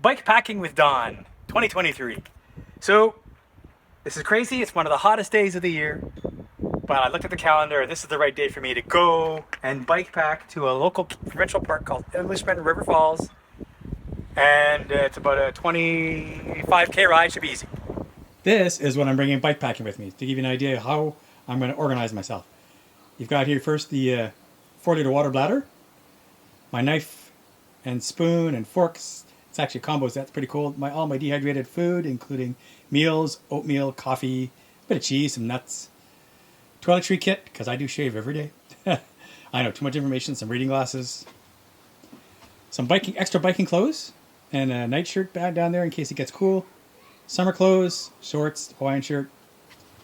bike packing with Don 2023. So this is crazy. It's one of the hottest days of the year. But I looked at the calendar and this is the right day for me to go and bike pack to a local provincial park called Englishman River Falls. And it's about a 25k ride, should be easy. This is what I'm bringing bike packing with me to give you an idea of how I'm going to organize myself. You've got here first the 4-liter water bladder, my knife and spoon and forks. It's actually a combo set. That's pretty cool. All my dehydrated food, including meals, oatmeal, coffee, a bit of cheese, some nuts. Toiletry kit, because I do shave every day. I know, too much information. Some reading glasses. Some extra biking clothes. And a nightshirt bag down there in case it gets cool. Summer clothes, shorts, Hawaiian shirt,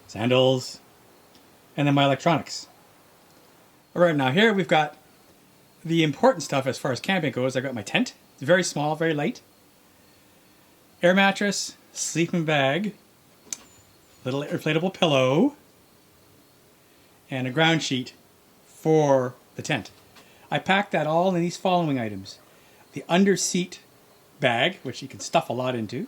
sandals, and then my electronics. All right, now here we've got the important stuff as far as camping goes. I got my tent. It's very small, very light. Air mattress, sleeping bag, little inflatable pillow, and a ground sheet for the tent. I packed that all in these following items. The under seat bag, which you can stuff a lot into.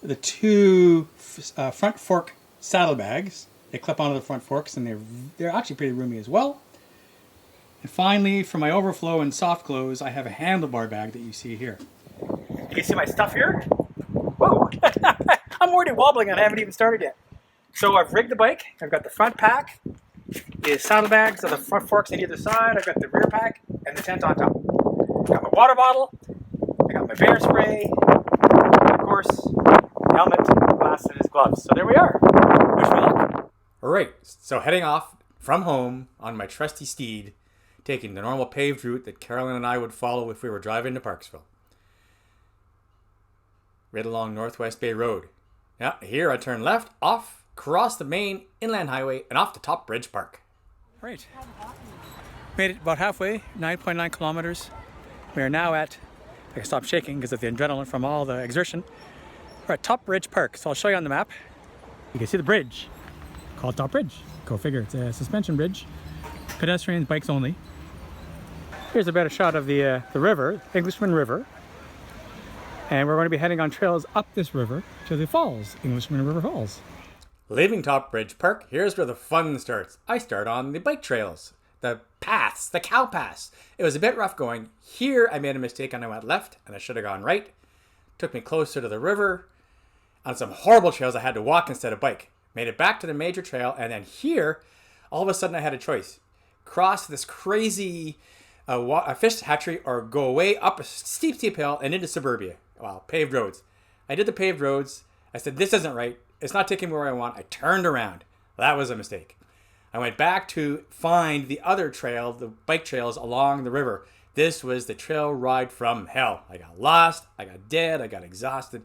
The two front fork saddlebags. They clip onto the front forks and they're actually pretty roomy as well. And finally, for my overflow and soft clothes, I have a handlebar bag that you see here. You can see my stuff here. Whoa! I'm already wobbling and I haven't even started yet. So I've rigged the bike. I've got the front pack, the saddlebags, so the front forks on either side. I've got the rear pack and the tent on top. I've got my water bottle. I got my bear spray. Of course, helmet, glasses, and his gloves. So there we are. Wish me luck. All right. So heading off from home on my trusty steed, taking the normal paved route that Carolyn and I would follow if we were driving to Parksville. Right along Northwest Bay Road. Now, here I turn left, off, cross the main inland highway, and off to Top Bridge Park. Right. Made it about halfway, 9.9 kilometers. We are now at, I can stop shaking because of the adrenaline from all the exertion. We're at Top Bridge Park, so I'll show you on the map. You can see the bridge, called Top Bridge. Go figure, it's a suspension bridge. Pedestrians, bikes only. Here's a better shot of the river, Englishman River. And we're going to be heading on trails up this river to the falls, Englishman River Falls. Leaving Top Bridge Park, here's where the fun starts. I start on the bike trails, the paths, the cow paths. It was a bit rough going. Here I made a mistake and I went left and I should have gone right. Took me closer to the river. On some horrible trails I had to walk instead of bike. Made it back to the major trail, and then here, all of a sudden I had a choice. Cross this crazy fish hatchery or go away up a steep hill and into suburbia. Wow, paved roads. I did the paved roads. I said, this isn't right. It's not taking me where I want. I turned around. That was a mistake. I went back to find the other trail, the bike trails along the river. This was the trail ride from hell. I got lost. I got dead. I got exhausted.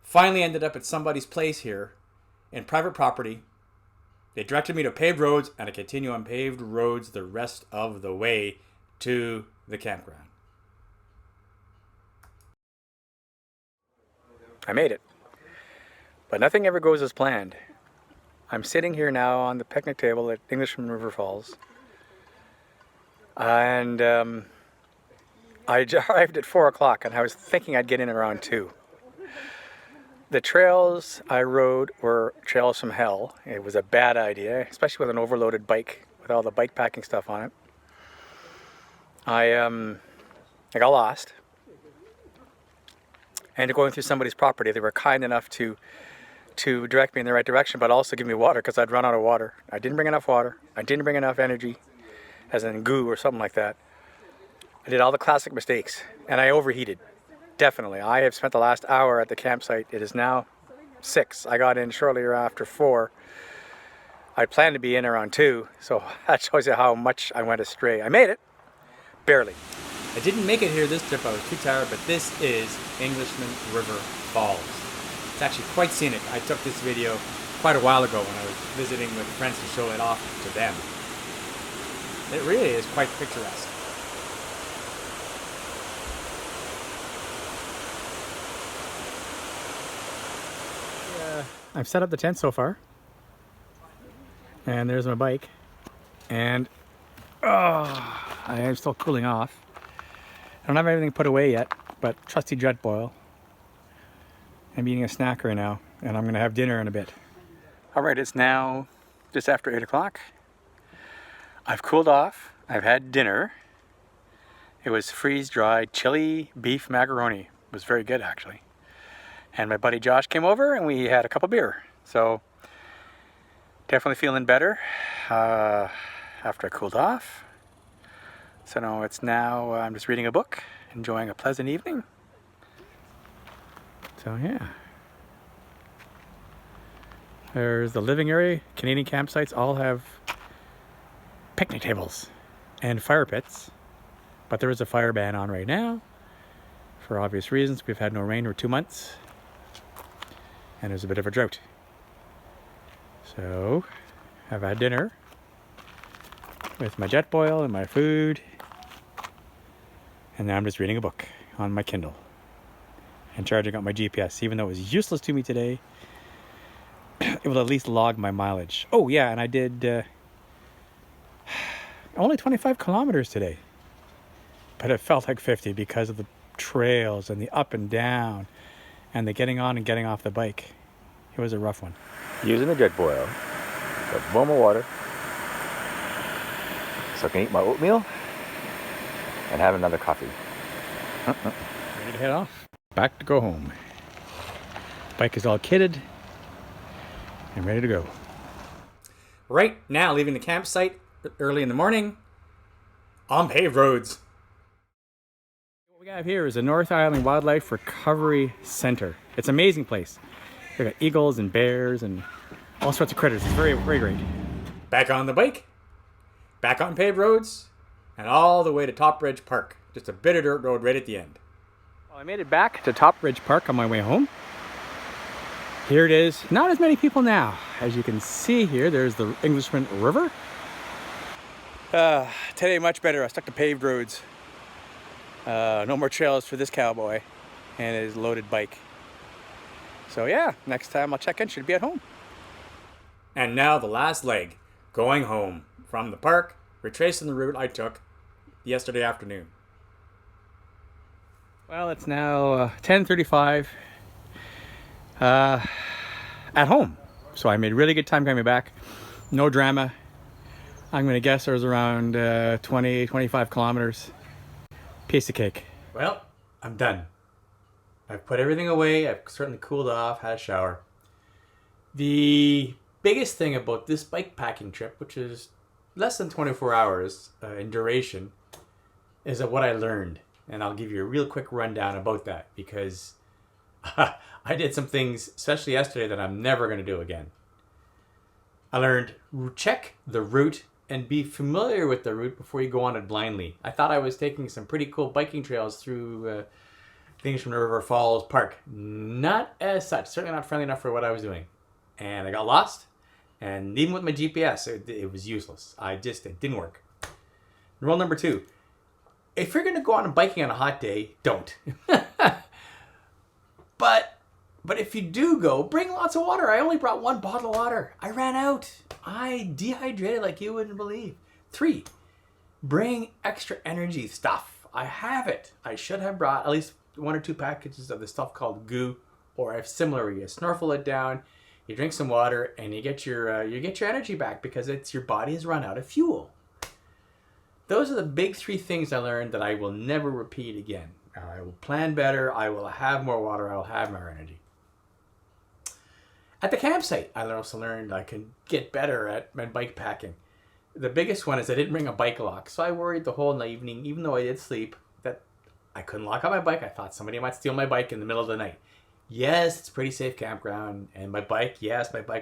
Finally ended up at somebody's place here in private property. They directed me to paved roads, and I continue on paved roads the rest of the way to the campground. I made it. But nothing ever goes as planned. I'm sitting here now on the picnic table at Englishman River Falls. And I arrived at 4 o'clock and I was thinking I'd get in around 2. The trails I rode were trails from hell. It was a bad idea, especially with an overloaded bike with all the bike packing stuff on it. I got lost. And going through somebody's property, they were kind enough to direct me in the right direction, but also give me water because I'd run out of water. I didn't bring enough water. I didn't bring enough energy, as in goo or something like that. I did all the classic mistakes, and I overheated. Definitely. I have spent the last hour at the campsite. It is now 6. I got in shortly after 4. I planned to be in around 2, so that shows you how much I went astray. I made it. Barely. I didn't make it here this trip. I was too tired, but this is Englishman River Falls. It's actually quite scenic. I took this video quite a while ago when I was visiting with friends to show it off to them. It really is quite picturesque. I've set up the tent so far. And there's my bike. And I am still cooling off. I don't have everything put away yet, but trusty jet boil. I'm eating a snack right now, and I'm gonna have dinner in a bit. All right, it's now just after 8 o'clock. I've cooled off, I've had dinner. It was freeze-dried chili beef macaroni. It was very good, actually. And my buddy Josh came over and we had a cup of beer. So, definitely feeling better after I cooled off. So now I'm just reading a book, enjoying a pleasant evening. So yeah. There's the living area. Canadian campsites all have picnic tables and fire pits. But there is a fire ban on right now for obvious reasons. We've had no rain for 2 months. And there's a bit of a drought. So, I've had dinner with my jet boil and my food. And now I'm just reading a book on my Kindle and charging up my GPS. Even though it was useless to me today, it will at least log my mileage. Oh yeah, and I did only 25 kilometers today. But it felt like 50 because of the trails and the up and down and the getting on and getting off the bike. It was a rough one. Using the jet boil, got to boil my water so I can eat my oatmeal and have another coffee. Ready to head off. Back to go home. Bike is all kitted and ready to go. Right now, leaving the campsite early in the morning on paved roads. What we have here is the North Island Wildlife Recovery Center. It's an amazing place. They've got eagles and bears and all sorts of critters. It's very, very great. Back on the bike, back on paved roads, and all the way to Top Ridge Park. Just a bit of dirt road right at the end. Well, I made it back to Top Ridge Park on my way home. Here it is. Not as many people now. As you can see here, there's the Englishman River. Today much better. I stuck to paved roads. No more trails for this cowboy and his loaded bike. So yeah, next time I'll check in, should be at home. And now the last leg, going home from the park, retracing the route I took yesterday afternoon. Well, it's now 10:35 at home. So I made really good time coming back. No drama. I'm going to guess there was around 20, 25 kilometers. Piece of cake. Well, I'm done. I've put everything away. I've certainly cooled off, had a shower. The biggest thing about this bike packing trip, which is less than 24 hours in duration, is of what I learned. And I'll give you a real quick rundown about that because I did some things, especially yesterday, that I'm never going to do again. I learned check the route and be familiar with the route before you go on it blindly. I thought I was taking some pretty cool biking trails through the Englishman River Falls Park. Not as such, certainly not friendly enough for what I was doing. And I got lost, and even with my GPS, it was useless. It didn't work. Rule number 2, if you're going to go on biking on a hot day, don't. But if you do go, bring lots of water. I only brought 1 bottle of water. I ran out. I dehydrated like you wouldn't believe. 3, bring extra energy stuff. I have it. I should have brought at least 1 or 2 packages of the stuff called goo, or a similar. You snorkel it down, you drink some water, and you get your energy back because your body has run out of fuel. Those are the big 3 things I learned that I will never repeat again. I will plan better. I will have more water. I will have more energy. At the campsite, I also learned I can get better at my bike packing. The biggest one is I didn't bring a bike lock, so I worried the whole evening, even though I did sleep, that I couldn't lock up my bike. I thought somebody might steal my bike in the middle of the night. Yes, it's a pretty safe campground, and my bike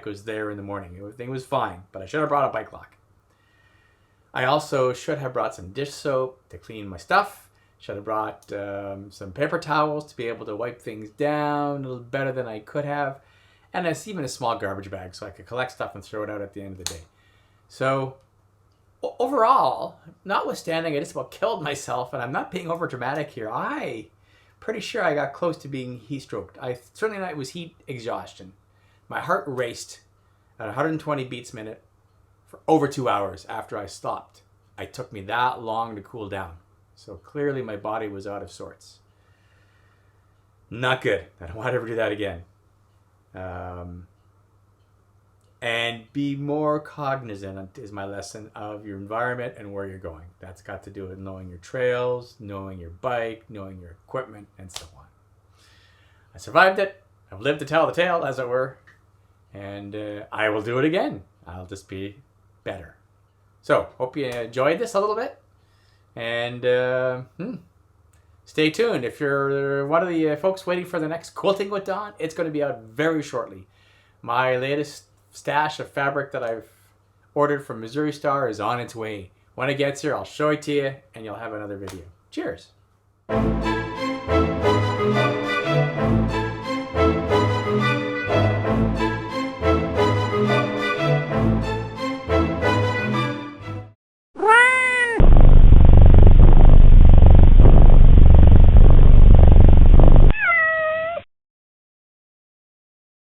was there in the morning. Everything was fine, but I should have brought a bike lock. I also should have brought some dish soap to clean my stuff. Should have brought some paper towels to be able to wipe things down a little better than I could have. And even a small garbage bag so I could collect stuff and throw it out at the end of the day. So overall, notwithstanding I just about killed myself, and I'm not being over dramatic here, I pretty sure I got close to being heat stroked. Certainly it was heat exhaustion. My heart raced at 120 beats a minute for over 2 hours after I stopped. It took me that long to cool down. So clearly my body was out of sorts. Not good. I don't want to ever do that again. And be more cognizant is my lesson of your environment and where you're going. That's got to do with knowing your trails, knowing your bike, knowing your equipment, and so on. I survived it. I've lived to tell the tale, as it were. And I will do it again. I'll just be better. So, hope you enjoyed this a little bit. And stay tuned. If you're one of the folks waiting for the next Quilting with Don, it's going to be out very shortly. My latest stash of fabric that I've ordered from Missouri Star is on its way. When it gets here, I'll show it to you, and you'll have another video. Cheers.